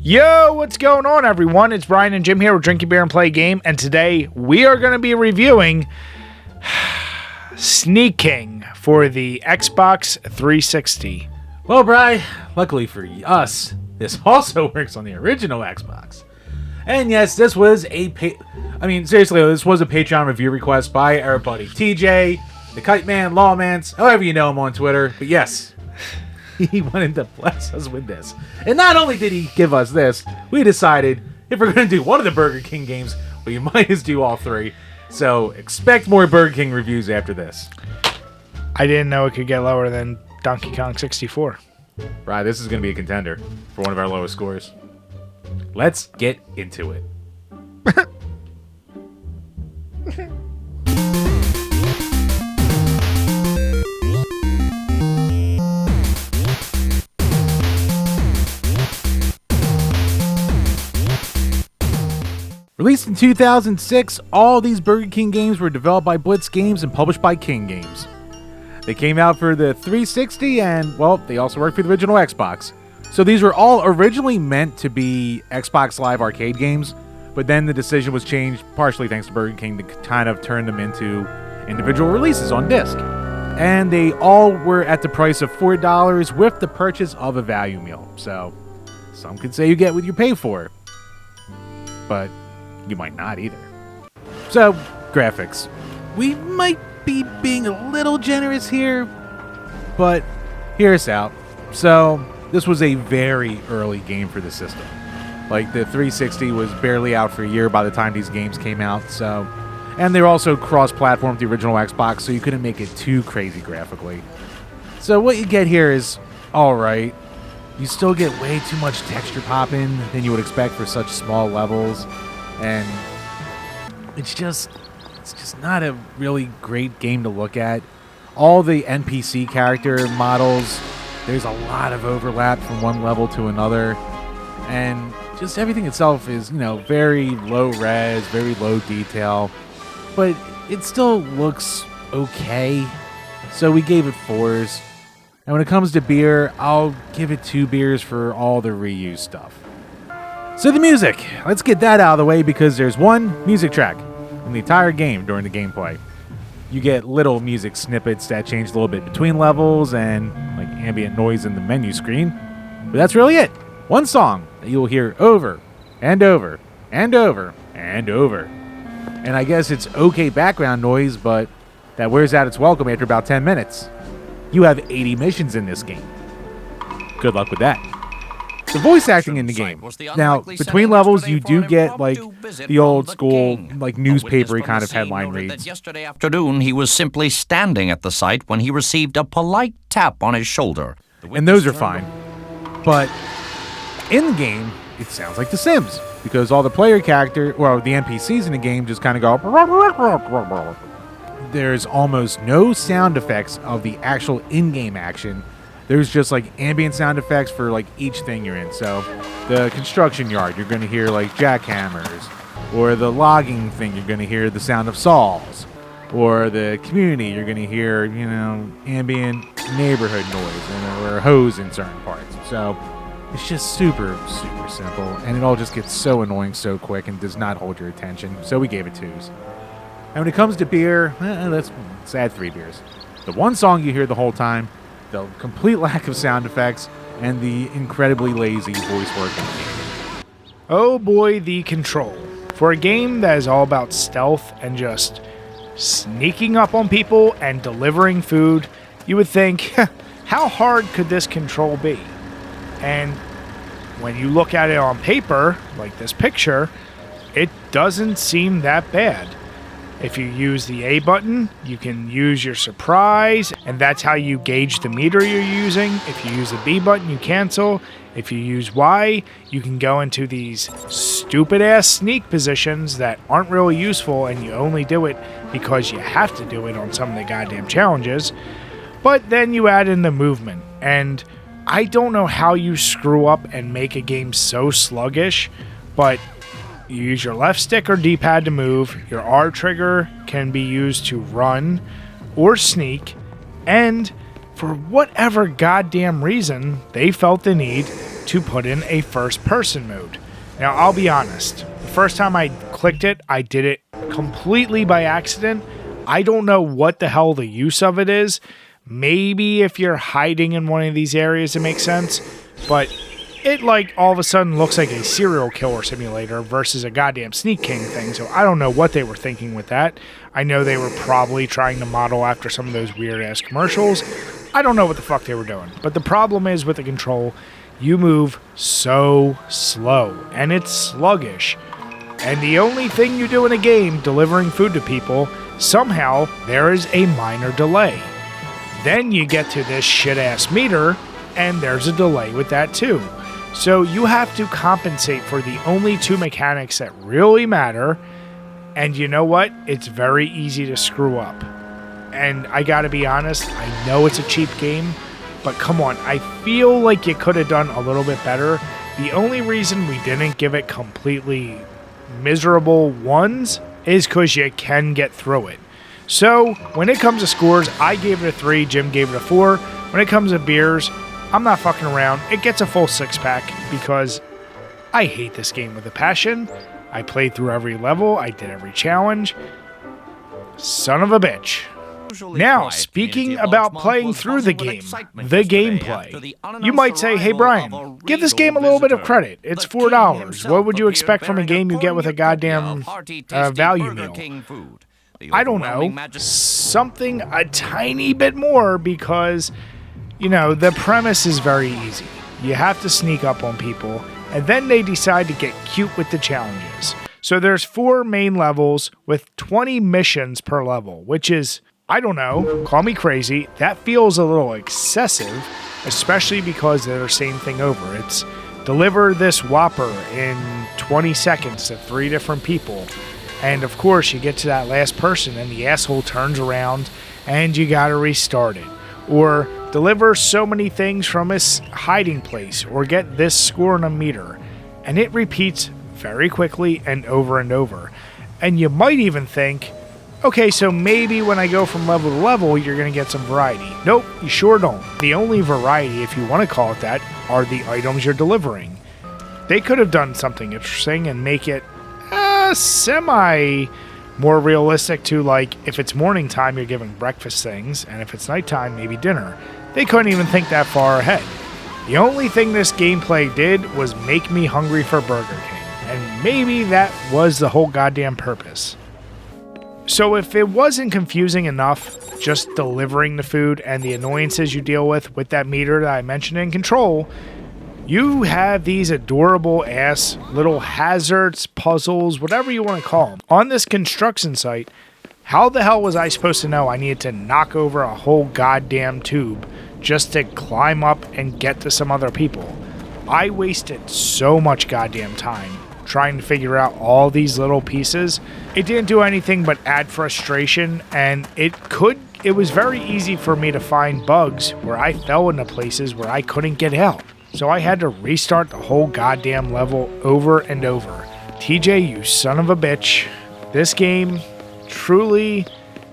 Yo, what's going on, everyone? It's Brian and Jim here with Drink a Beer and Play a Game, and today we are going to be reviewing Sneaking for the Xbox 360. Well, Bri, luckily for us, this also works on the original Xbox. And yes, this was seriously, this was a Patreon review request by our buddy TJ, the Kite Man, Lawmans, however you know him on Twitter. But yes, he wanted to bless us with this. And not only did he give us this, we decided if we're going to do one of the Burger King games, we might as do all three. So expect more Burger King reviews after this. I didn't know it could get lower than Donkey Kong 64. Right, this is going to be a contender for one of our lowest scores. Let's get into it. Released in 2006, all these Burger King games were developed by Blitz Games and published by King Games. They came out for the 360 and, well, they also worked for the original Xbox. So these were all originally meant to be Xbox Live Arcade games, but then the decision was changed, partially thanks to Burger King, to kind of turn them into individual releases on disc. And they all were at the price of $4 with the purchase of a value meal. So some could say you get what you pay for, but you might not either. So, graphics. We might be being a little generous here, but hear us out. So, this was a very early game for the system. Like, the 360 was barely out for a year by the time these games came out, so... And they were also cross-platform with the original Xbox, so you couldn't make it too crazy graphically. So what you get here is alright. You still get way too much texture popping than you would expect for such small levels. And it's just not a really great game to look at. All the NPC character models, there's a lot of overlap from one level to another. And just everything itself is, very low res, very low detail. But it still looks okay. So we gave it 4s. And when it comes to beer, I'll give it 2 beers for all the reuse stuff. So the music, let's get that out of the way because there's one music track in the entire game during the gameplay. You get little music snippets that change a little bit between levels and like ambient noise in the menu screen. But that's really it. One song that you'll hear over and over and over and over. And I guess it's okay background noise, but that wears out its welcome after about 10 minutes. You have 80 missions in this game. Good luck with that. The voice acting in the game. Now, between levels, you do get, like, the old school, like, newspapery kind of headline reads. Yesterday afternoon, he was simply standing at the site when he received a polite tap on his shoulder. And those are fine. But in the game, it sounds like The Sims. Because all the player character, well, the NPCs in the game just kind of go... There's almost no sound effects of the actual in-game action. There's just like ambient sound effects for like each thing you're in. So the construction yard, you're going to hear like jackhammers. Or the logging thing, you're going to hear the sound of saws. Or the community, you're going to hear, ambient neighborhood noise or a hose in certain parts. So it's just super, super simple. And it all just gets so annoying so quick and does not hold your attention. So we gave it 2s. And when it comes to beer, let's add 3 beers. The one song you hear the whole time, the complete lack of sound effects, and the incredibly lazy voice work in the game. Oh boy, the control. For a game that is all about stealth and just sneaking up on people and delivering food, you would think, how hard could this control be? And when you look at it on paper, like this picture, it doesn't seem that bad. If you use the A button, you can use your surprise, and that's how you gauge the meter you're using. If you use the B button, you cancel. If you use Y, you can go into these stupid-ass sneak positions that aren't really useful, and you only do it because you have to do it on some of the goddamn challenges. But then you add in the movement, and I don't know how you screw up and make a game so sluggish, but you use your left stick or D-pad to move, your R trigger can be used to run or sneak, and for whatever goddamn reason, they felt the need to put in a first-person mode. Now, I'll be honest. The first time I clicked it, I did it completely by accident. I don't know what the hell the use of it is. Maybe if you're hiding in one of these areas, it makes sense. But it, like, all of a sudden looks like a serial killer simulator versus a goddamn Sneak King thing. So I don't know what they were thinking with that. I know they were probably trying to model after some of those weird-ass commercials. I don't know what the fuck they were doing. But the problem is with the control, you move so slow, and it's sluggish. And the only thing you do in a game, delivering food to people, somehow there is a minor delay. Then you get to this shit-ass meter, and there's a delay with that too. So you have to compensate for the only two mechanics that really matter, and you know what? It's very easy to screw up. And I gotta be honest, I know it's a cheap game, but come on, I feel like you could have done a little bit better. The only reason we didn't give it completely miserable ones is because you can get through it. So, when it comes to scores, I gave it a 3, Jim gave it a 4. When it comes to beers, I'm not fucking around. It gets a full 6-pack because I hate this game with a passion. I played through every level, I did every challenge. Son of a bitch. Now, speaking about playing through the game, the gameplay. You might say, hey Brian, give this game a little bit of credit. It's $4. What would you expect from a game you get with a goddamn value meal? I don't know. Something a tiny bit more because, you know, the premise is very easy. You have to sneak up on people, and then they decide to get cute with the challenges. So there's 4 main levels with 20 missions per level, which is, I don't know, call me crazy. That feels a little excessive, especially because they're the same thing over. It's deliver this Whopper in 20 seconds to 3 different people. And of course, you get to that last person and the asshole turns around and you gotta restart it. Or deliver so many things from this hiding place, or get this score on a meter. And it repeats very quickly and over. And you might even think, okay, so maybe when I go from level to level, you're going to get some variety. Nope, you sure don't. The only variety, if you want to call it that, are the items you're delivering. They could have done something interesting and make it semi more realistic to, like, if it's morning time, you're giving breakfast things, and if it's nighttime, maybe dinner. They couldn't even think that far ahead. The only thing this gameplay did was make me hungry for Burger King, and maybe that was the whole goddamn purpose. So if it wasn't confusing enough just delivering the food and the annoyances you deal with that meter that I mentioned in Control, you have these adorable ass little hazards, puzzles, whatever you want to call them. On this construction site, how the hell was I supposed to know I needed to knock over a whole goddamn tube just to climb up and get to some other people? I wasted so much goddamn time trying to figure out all these little pieces. It didn't do anything but add frustration, and it was very easy for me to find bugs where I fell into places where I couldn't get out. So I had to restart the whole goddamn level over and over. TJ, you son of a bitch. This game truly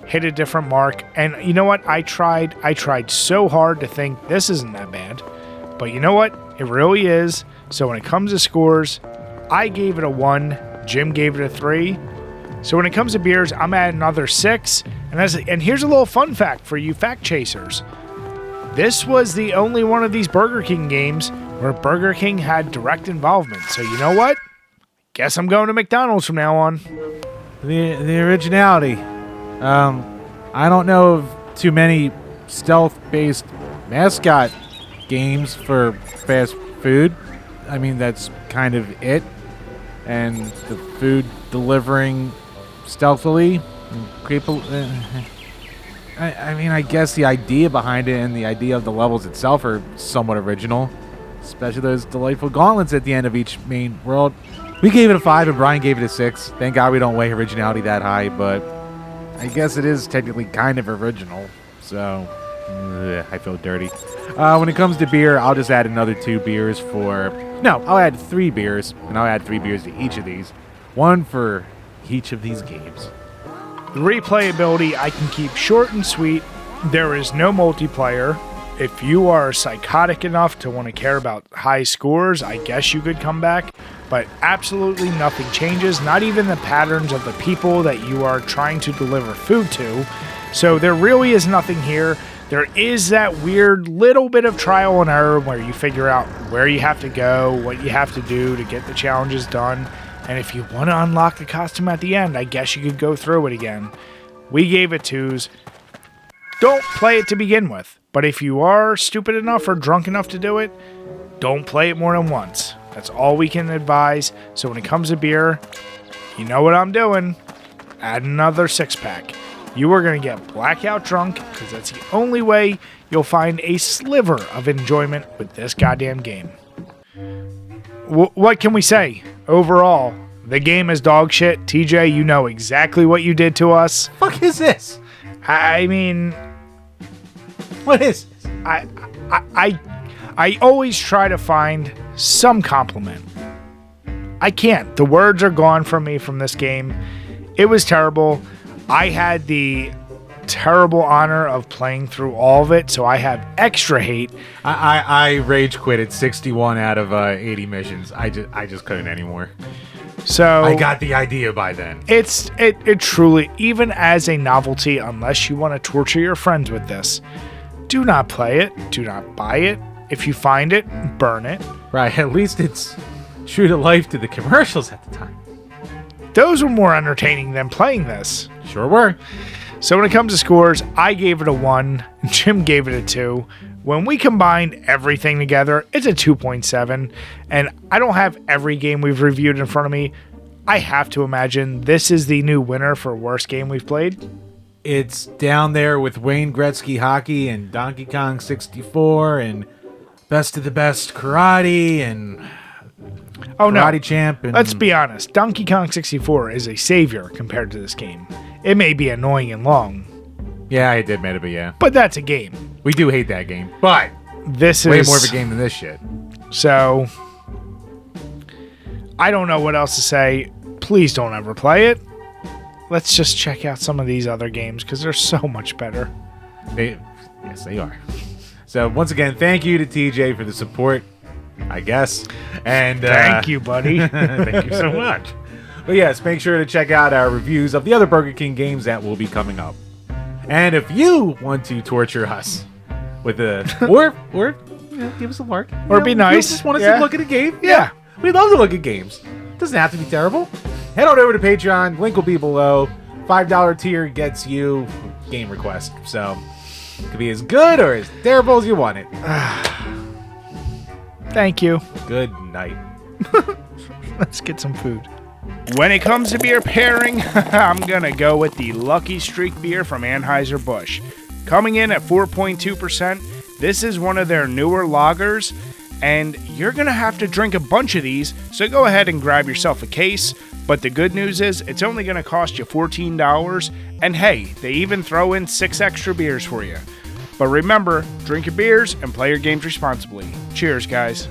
hit a different mark. And you know what? I tried so hard to think this isn't that bad. But you know what? It really is. So when it comes to scores, I gave it a 1. Jim gave it a 3. So when it comes to beers, I'm at another 6. And here's a little fun fact for you fact chasers. This was the only one of these Burger King games where Burger King had direct involvement. So you know what? Guess I'm going to McDonald's from now on. The originality. I don't know of too many stealth-based mascot games for fast food. I mean, that's kind of it. And the food delivering stealthily. I mean, I guess the idea behind it and the idea of the levels itself are somewhat original. Especially those delightful gauntlets at the end of each main world. We gave it a 5 and Brian gave it a 6. Thank God we don't weigh originality that high, but I guess it is technically kind of original. So, I feel dirty. When it comes to beer, I'll just add another 2 beers for... No, I'll add 3 beers, and I'll add 3 beers to each of these. 1 for each of these games. The replayability I can keep short and sweet. There is no multiplayer. If you are psychotic enough to want to care about high scores, I guess you could come back, but absolutely nothing changes, not even the patterns of the people that you are trying to deliver food to. So there really is nothing here. There is that weird little bit of trial and error where you figure out where you have to go, what you have to do to get the challenges done. And if you want to unlock the costume at the end, I guess you could go through it again. We gave it 2s. Don't play it to begin with. But if you are stupid enough or drunk enough to do it, don't play it more than once. That's all we can advise. So when it comes to beer, you know what I'm doing. Add another 6-pack. You are going to get blackout drunk because that's the only way you'll find a sliver of enjoyment with this goddamn game. What can we say? Overall, the game is dog shit. TJ, you know exactly what you did to us. Fuck is this? I mean, What is this? I always try to find some compliment. I can't. The words are gone from me from this game. It was terrible. I had the terrible honor of playing through all of it, so I have extra hate. I rage quit at 61 out of 80 missions. I just couldn't anymore. So I got the idea by then. It truly, even as a novelty, unless you want to torture your friends with this, do not play it. Do not buy it. If you find it, burn it. Right, at least it's true to life to the commercials at the time. Those were more entertaining than playing this. Sure were. So when it comes to scores, I gave it a 1, Jim gave it a 2. When we combined everything together, it's a 2.7. And I don't have every game we've reviewed in front of me. I have to imagine this is the new winner for worst game we've played. It's down there with Wayne Gretzky Hockey and Donkey Kong 64 and Best of the Best Karate and Karate Champ. And let's be honest. Donkey Kong 64 is a savior compared to this game. It may be annoying and long. Yeah, I did admit it, but yeah. But that's a game. We do hate that game, but this way is more of a game than this shit. So, I don't know what else to say. Please don't ever play it. Let's just check out some of these other games because they're so much better. Yes, they are. So, once again, thank you to TJ for the support, I guess. And thank you, buddy. Thank you so much. But yes, make sure to check out our reviews of the other Burger King games that will be coming up. And if you want to torture us with or give us a lark, or be nice, just want us to look at a game, yeah, we love to look at games. Doesn't have to be terrible. Head on over to Patreon. Link will be below. $5 tier gets you game request. So it could be as good or as terrible as you want it. Thank you. Good night. Let's get some food. When it comes to beer pairing, I'm going to go with the Lucky Streak beer from Anheuser-Busch. Coming in at 4.2%, this is one of their newer lagers, and you're going to have to drink a bunch of these, so go ahead and grab yourself a case. But the good news is, it's only going to cost you $14, and hey, they even throw in 6 extra beers for you. But remember, drink your beers and play your games responsibly. Cheers, guys.